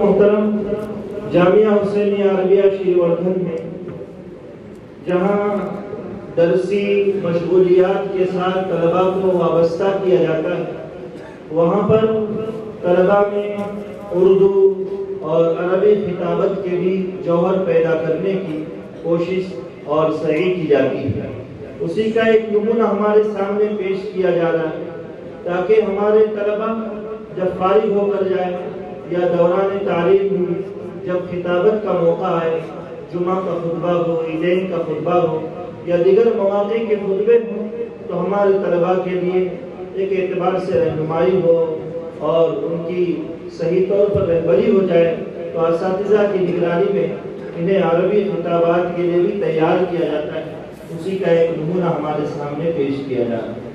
मोहतरम जामिया हुसैनिया अरबिया श्रीवर्धन में जहाँ दरसी मशगूलियात के साथ तलबा को वाबस्ता किया जाता है, वहाँ पर तलबा में उर्दू और अरबी खिताबत के भी जौहर पैदा करने की कोशिश और सही की जाती है। उसी का एक नमूना हमारे सामने पेश किया जा रहा है ताकि हमारे तलबा जब फारिग होकर जाए या दौरान तालीम भी जब खिताबत का मौका आए, जुमा का खुतबा हो, ईदैन का खुतबा हो या दीगर मौक़े के खुतबे हो, तो हमारे तलबा के लिए एक एतबार से रहनुमाई हो और उनकी सही तौर पर रहबरी हो जाए। तो असातिज़ा की निगरानी में इन्हें अरबी खिताबात के लिए भी तैयार किया जाता है। उसी का एक नमूना हमारे सामने पेश किया जा रहा है।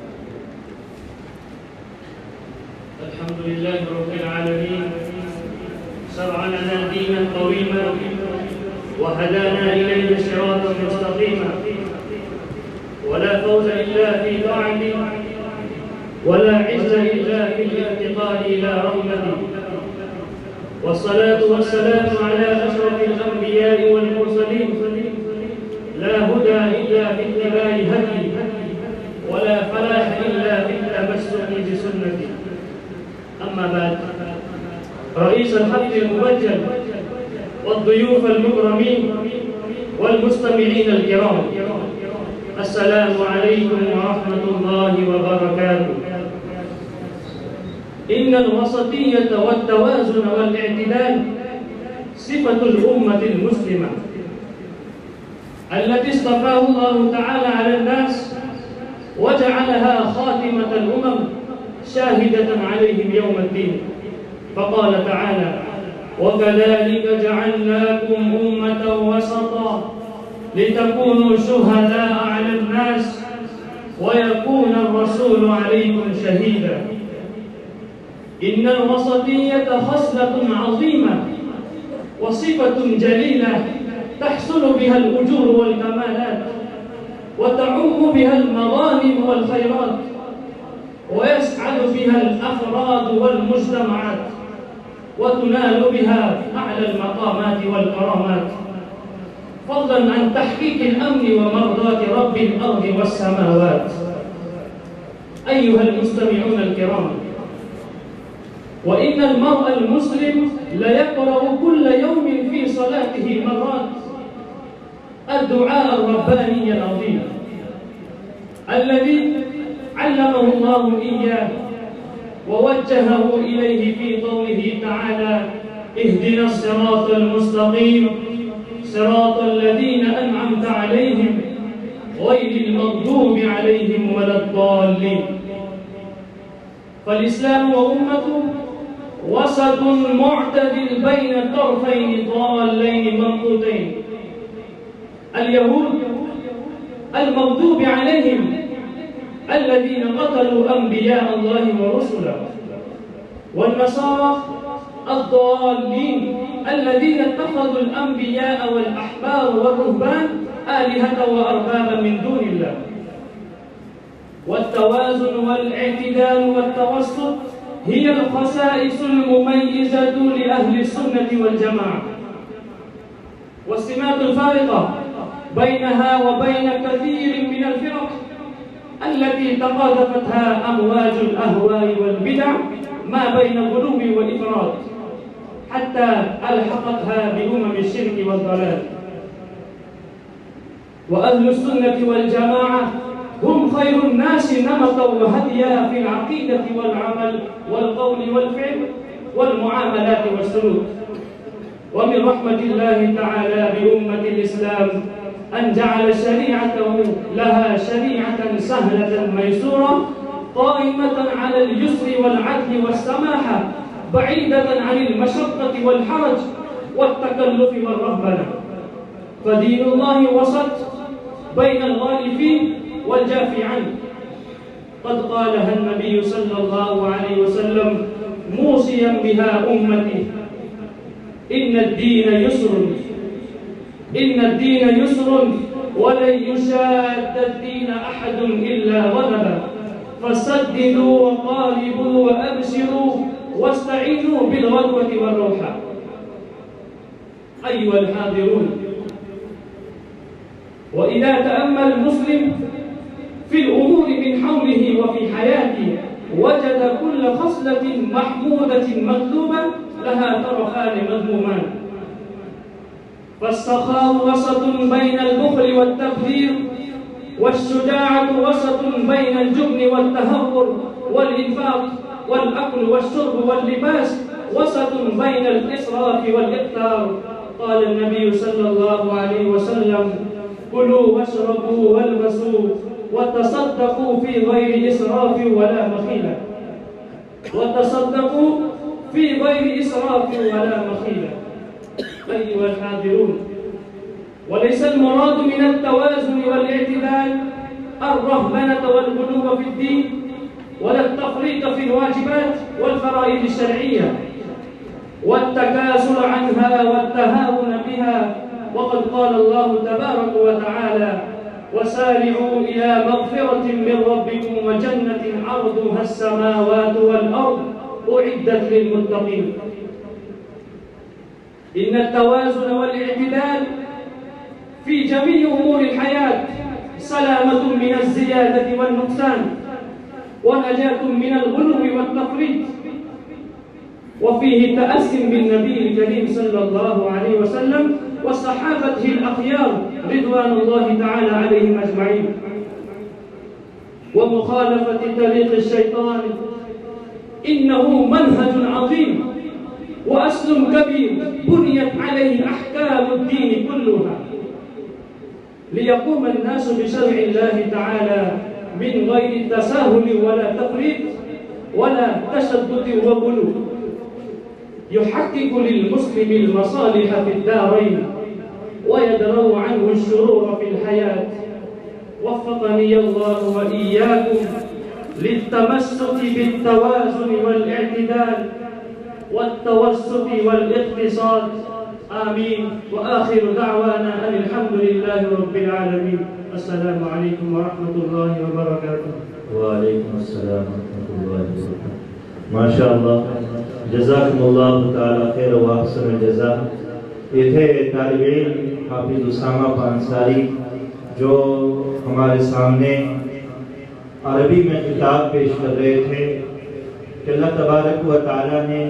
अल्हम्दुलिल्लाह रब्बिल आलमीन शरअ लना दीनन क़वीमा व हदाना इलैहि सिरातन मुस्तक़ीमा व ला फौज़ इल्ला फी ताअतिही व ला इज़्ज़ा इल्ला फ़िल इंतिक़ाल इला रहमतिही वस्सलातु वस्सलामु अला अशरफिल अंबिया'i वल मुरसलीन ला हुदा इल्ला फी इत्तिबा'i हदीही व ला फलाह इल्ला फी तमस्सुकि बिसुन्नतिही। अम्मा बाद, रईस अल-हफ़्ज़ अल-मुबज्जल वद्दुयूफ़ अल-मुकरमीन वल-मुस्तमिईन अल-किराम, अस्सलामु अलैकुम व रहमतुल्लाहि व बरकातुहू। इन्नल वसतिय्यत वत-तवाज़ुन वल-इ'तिदाल सिफ़तुल उम्मतिल मुस्लिमा अल्लती इस्तफ़ाहा अल्लाहु तआला अलन-नास व जअलहा ख़ातिमतल उमम शाहिदतन अलैहिम यौमद्दीन। फ़क़ाल तआला वकज़ालिक जअलनाकुम उम्मतन वसता लितकूनू शुहदाअ अलन-नास व यकूना ar-रसूलु अलैकुम शहीदा। इन्नल वसतिय्यत ख़स्लतुन अज़ीमा व सिफ़तुन जलीला तहसुलु बिहा al-उजूर वल कमालात व तउम्मु बिहा al-मग़ानिम वल ख़ैरात व यस्अद बिहा al-अफ़राद वल मुज्तमआत व तुनालु बिहा अअला al-मक़ामात वल करामात फ़ज़लन अन तहक़ीक़ al-अम्न व मर्ज़ात रब्बिल अर्ज़ वस समावात। अय्युहा al-मुस्तमिऊन al-किराम, व इन्नल मर्अ al-मुस्लिम लयक़रअ कुल्ल यौमिन फ़ी सलातिही मर्रात الدعاء الرباني العظيم الذي علمه الله إياه ووجهه إليه في قوله تعالى اهدنا الصراط المستقيم صراط الذين أنعمت عليهم غير المغضوب عليهم ولا الضالين. فالإسلام وأمته وسط معتدل بين طرفين ضالين منقوطين، اليهود المغضوب عليهم الذين قتلوا أنبياء الله ورسله، والنصارى الضالين الذين اتخذوا الأنبياء والأحبار والرهبان آلهة وأربابا من دون الله. والتوازن والاعتدال والتوسط هي الخصائص المميزة لأهل السنة والجماعة، والسمات الفارقة بينها وبين كثير من الفرق التي تقاذفتها أمواج الأهواء والبدع ما بين الغلو والإفراط حتى ألحقتها الشرك والضلال. وأهل السنة والجماعة هم خير الناس نمطا وهديا في العقيدة والعمل والقول والفعل والمعاملات والسلوك. ومن رحمة الله تعالى بأمة الإسلام أن جعل شريعته لها شريعة سهلة ميسورة قائمة على اليسر والعدل والسماحة بعيدة عن المشقة والحرج والتكلف والرهبنة. فدين الله وسط بين الغالي فيه والجافي عنه. قد قالها النبي صلى الله عليه وسلم موصيا بها أمتي: إن الدين يسر، إن الدين يسر ولن يشاد الدين أحد إلا غلبه، فسددوا وقاربوا وأبشروا واستعينوا بالغدوة والروحة. أيها الحاضرون، وإذا تأمل المسلم في الأمور من حوله وفي حياته وجد كل خصلة محمودة مطلوبة لها طرفان مذمومان. فالسخاء وسط بين البخل والتبذير، والشجاعة وسط بين الجبن والتهور، والإنفاق والأكل والشرب واللباس وسط بين الإسراف والإقتار. قال النبي صلى الله عليه وسلم: كلوا واشربوا والبسوا وتصدقوا في غير إسراف ولا مخيلة. وتصدقوا في غير إسراف ولا مخيلة. أيها الحاضرون، وليس المراد من التوازن والاعتدال الرهبنة والغلو في الدين، ولا التفريط في الواجبات والفرائض الشرعية والتكاسل عنها والتهاون بها. وقد قال الله تبارك وتعالى: وسارعوا إلى مغفرة من ربكم وجنة عرضها السماوات والأرض أعدت للمتقين. إن التوازن والاعتدال في جميع أمور الحياة سلامة من الزيادة والنقصان، ونجاة من الغلو والتفريط، وفيه تأسٍ بالنبي الكريم صلى الله عليه وسلم وصحابته الأخيار رضوان الله تعالى عليهم أجمعين، ومخالفة طريق الشيطان. إنه منهج عظيم وأصل كبير بنيت عليه أحكام الدين كلها، ليقوم الناس بشرع الله تعالى من غير تساهل ولا تفريط ولا تشدد وغلو، يحقق للمسلم المصالح في الدارين ويدرأ عنه الشرور في الحياة. وفقني الله وإياكم للتمسك بالتوازن والاعتدال والتوسط والاقتصاد. آمين. وآخر دعوانا أن الحمد لله رب العالمين. السلام عليكم ورحمة الله وبركاته. وعليكم السلام ورحمة الله وبركاته. ما شاء अल्लाह, जज़ाकुमुल्लाह ताला खैर व अहसन जज़ा। ये थे तालिब इल्म हाफिज उसामा पांसारी, जो हमारे सामने अरबी में किताब पेश कर रहे थे कि अल्लाह तबारक व ताला ने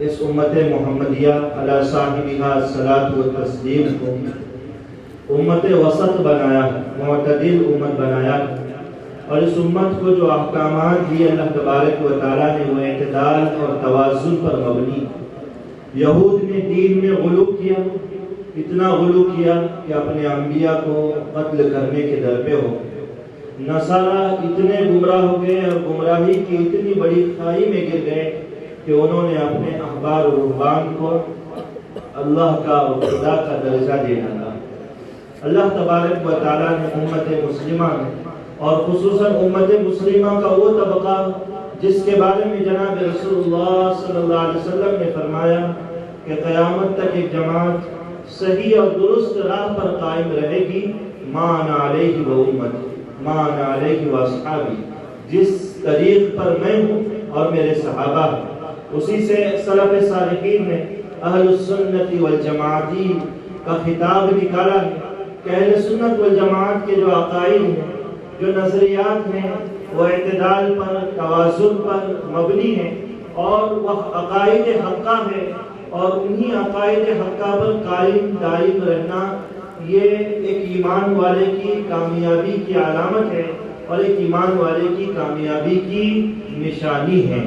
इस उम्मत मोहम्मदिया अला साहिबिहा सलात व तस्लीम को उम्मत वसत बनाया, मुअतदिल उम्मत बनाया। और इस उम्मत को जो अहकामात दिए अल्लाह तबारक व ताला ने, वो इत्तिदाल और तवाज़ुन पर मबनी। यहूद ने दीन में गुलू किया, इतना गुलू किया कि अपने अंबिया को कत्ल करने के दर पे हो। नसारा इतने गुमराह हो गए और गुमराही की इतनी बड़ी खाई में गिर गए कि उन्होंने अपने अहबार और रुहबान को अल्लाह का और खुदा का दर्जा दे डाला। अल्लाह तबारक व ताला ने उम्मत मुस्लिमा में और खुसूसन उम्मत मुस्लिमा का वो तबका जिसके बारे में जनाब रसूलुल्लाह सल्लल्लाहु अलैहि वसल्लम ने फरमाया कि क़यामत तक एक जमात सही और दुरुस्त राह पर कायम रहेगी, मा अना अलैहि व उम्मती, मा अना अलैहि व अस्हाबी, जिस तरीक़ पर मैं हूँ और मेरे सहाबा। उसी से सलफ़ सालिहीन ने अहलुस सुन्नति वल जमाअती का खिताब निकाला है कि अहले सुन्नत वल जमाअत के जो अक़ाइद हैं, जो नज़रियात हैं, वो इत्तिदाल पर, तवाज़ुन पर मबनी है और वह अक़ाइद हक़्क़ा है। और उन्हीं अक़ाइद हक़्क़ा पर कायम दायम रहना ये एक ईमान वाले की कामयाबी की अलामत है और एक ईमान वाले की कामयाबी की निशानी है।